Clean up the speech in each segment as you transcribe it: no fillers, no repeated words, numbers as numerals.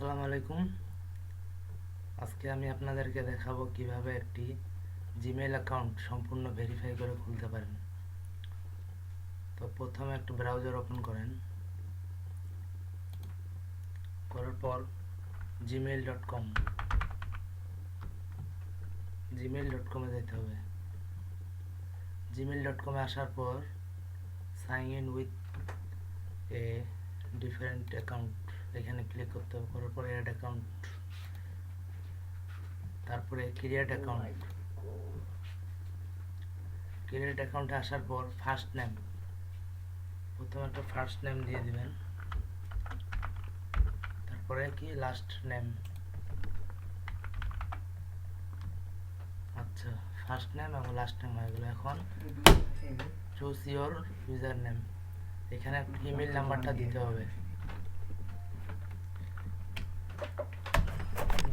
আসসালামু আলাইকুম। আজকে আমি আপনাদেরকে দেখাবো কিভাবে একটি জিমেইল অ্যাকাউন্ট সম্পূর্ণ ভেরিফাই করে খুলতে পারেন। তো প্রথমে একটা ব্রাউজার ওপেন করেন, করার পর gmail.com gmail.com-এ যেতে হবে। gmail.com-এ আসার পর sign in with a different account এখানে ক্লিক করতে হবে। করার পর অ্যাড অ্যাকাউন্ট, তারপরে ক্রিয়েট অ্যাকাউন্ট। ক্রিয়েট অ্যাকাউন্টে আসার পর ফার্স্ট নেম, প্রথমে একটা ফার্স্ট নেম দিয়ে দিবেন, তারপরে কি লাস্ট নেম। আচ্ছা, ফার্স্ট নেম এবং লাস্ট নেম হয়ে গেল। এখন চুজ ইওর ইউজার নেম, এখানে ইমেল নাম্বারটা দিতে হবে।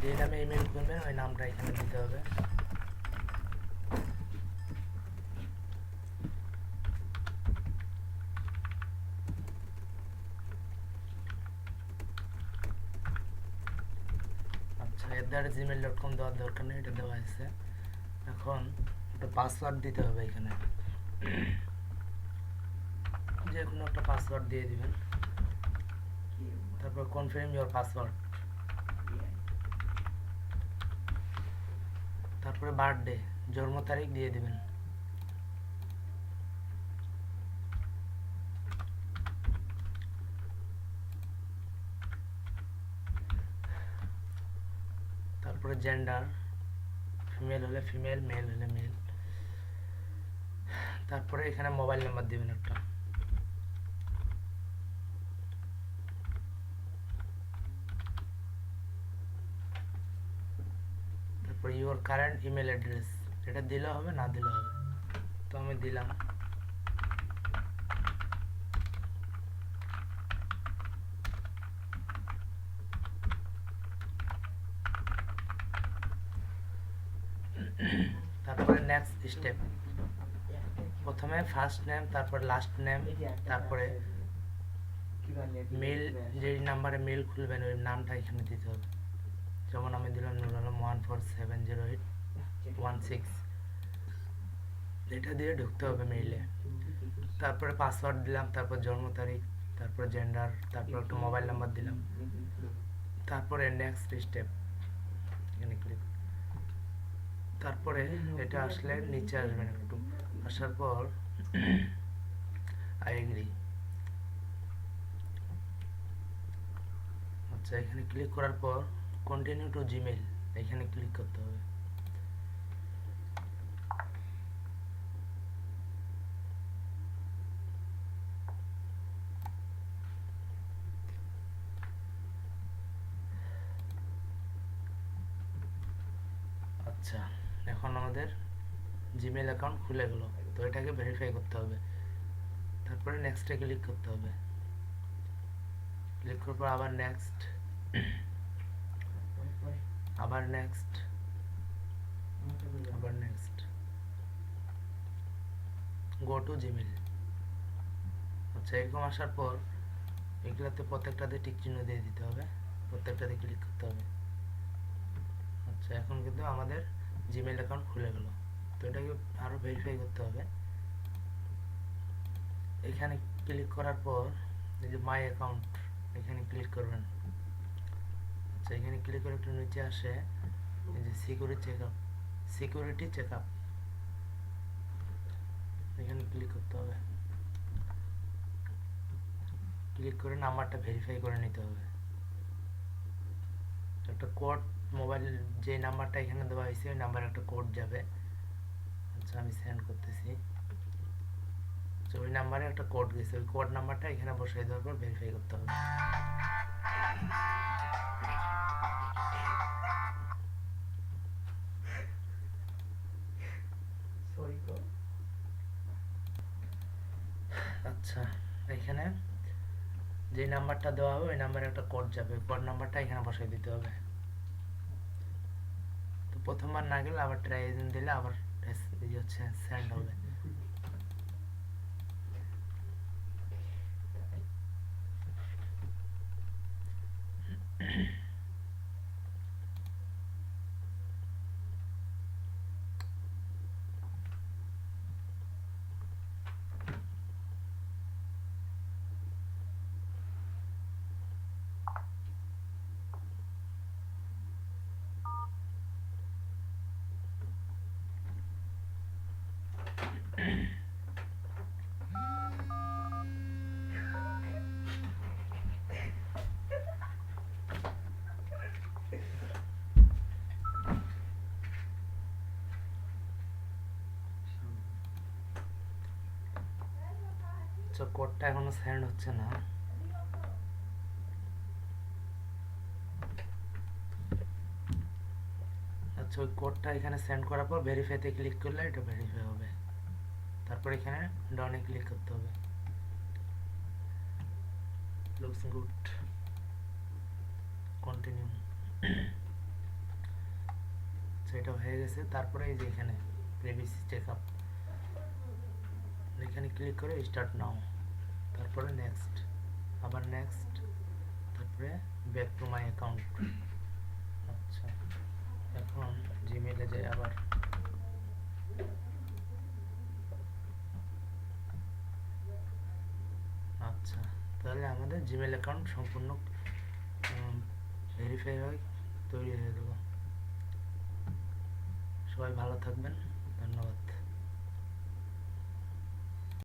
যে নামে ইমেল করবেন ওই নামটা এখানে দিতে হবে। আচ্ছা, @gmail.com দেওয়ার দরকার নেই, এটা দেওয়া আছে। এখন একটা পাসওয়ার্ড দিতে হবে এখানে, যে কোনো একটা পাসওয়ার্ড দিয়ে দিবেন। তারপর কনফার্ম ইওর পাসওয়ার্ড, তারপরে বার্থডে, জন্ম তারিখ দিয়ে দিবেন। তারপরে জেন্ডার, ফিমেল হলে ফিমেল, মেল হলে মেল। তারপরে এখানে মোবাইল নাম্বার দিবেন একটা। তারপর ইওর কারেন্ট ইমেল অ্যাড্রেস, এটা দিলে হবে না দিলে হবে, তো আমি দিলাম। তারপরে নেক্সট স্টেপ, প্রথমে ফার্স্ট নেম, তারপর লাস্ট নেম, তারপরে মেল, যে নাম্বারে মেল খুলবেন ওই নামটা এখানে দিতে হবে। যেমন আমি দিলাম নুর আলম 14708116, এটা দিয়ে ঢুকতে হবে মেইলে। তারপরে পাসওয়ার্ড দিলাম, তারপর জন্ম তারিখ, তারপর জেন্ডার, তারপর একটা মোবাইল নাম্বার দিলাম। তারপরে নেক্সট স্টেপ এখানে ক্লিক। তারপরে এটা আসলে নিচে আসবেন একটু, আসার পর আই এগ্রি। আচ্ছা, এখানে ক্লিক করার পর কন্টিনিউ টু জিমেইল এখানে ক্লিক করতে হবে। আচ্ছা, এখন আমাদের জিমেইল অ্যাকাউন্ট খুলে গেল। তো এটাকে ভেরিফাই করতে হবে, তারপরে নেক্সটে ক্লিক করতে হবে। ক্লিক করার পর আবার নেক্সট, আবার নেক্সট, আবার নেক্সট, গো টু জিমেইল। আচ্ছা, এরকম আসার পর এগুলাতে প্রত্যেকটাতে টিক চিহ্ন দিয়ে দিতে হবে, প্রত্যেকটাতে ক্লিক করতে হবে। আচ্ছা, এখন কিন্তু আমাদের জিমেইল অ্যাকাউন্ট খুলে গেল। তো এটাকে আরও ভেরিফাই করতে হবে। এখানে ক্লিক করার পর এই যে মাই অ্যাকাউন্ট এখানে ক্লিক করবেন। আচ্ছা, এখানে ক্লিক করে একটু নিচে আসে এই যে সিকিউরিটি চেকআপ, এখানে ক্লিক করতে হবে। ক্লিক করে নাম্বারটা ভেরিফাই করে নিতে হবে। একটা কোড, মোবাইল যে নাম্বারটা এখানে দেওয়া হয়েছে ওই নাম্বারে একটা কোড যাবে। আচ্ছা, আমি সেন্ড করতেছি। তো ওই নাম্বারে একটা কোড গেছে, ওই কোড নাম্বারটা এখানে বসাই দেওয়ার পর ভেরিফাই করতে হবে। আচ্ছা, এখানে যে নাম্বারটা দেওয়া হবে ওই নাম্বারে একটা কোড যাবে, ওই কোড নাম্বারটা এখানে বসাই দিতে হবে। তো প্রথমবার না গেলে আবার ট্রাই এজেন্ট দিলে আবার হচ্ছে সেন্ড হবে। আচ্ছা, কোডটা এখনো সেন্ড হচ্ছে না। আচ্ছা, ওই কোডটা এখানে সেন্ড করার পর ভেরিফাইতে ক্লিক করলে এটা ভেরিফাই হবে। তারপর এখানে ডানে ক্লিক করতে হবে। Looks good, continue. সেটা হয়ে গেছে। তারপরে এই যে এখানে প্রিভিয়াস চেকআপ, এখানে ক্লিক করে স্টার্ট নাও, তারপরে নেক্সট, আবার নেক্সট, তারপরে ব্যাক টু মাই অ্যাকাউন্ট। আচ্ছা, এখন জিমেইলে যাই আবার। আচ্ছা, তাহলে আমাদের জিমেইল অ্যাকাউন্ট সম্পূর্ণ ভেরিফাই হয়ে তৈরি হয়ে গেল। সবাই ভালো থাকবেন, ধন্যবাদ।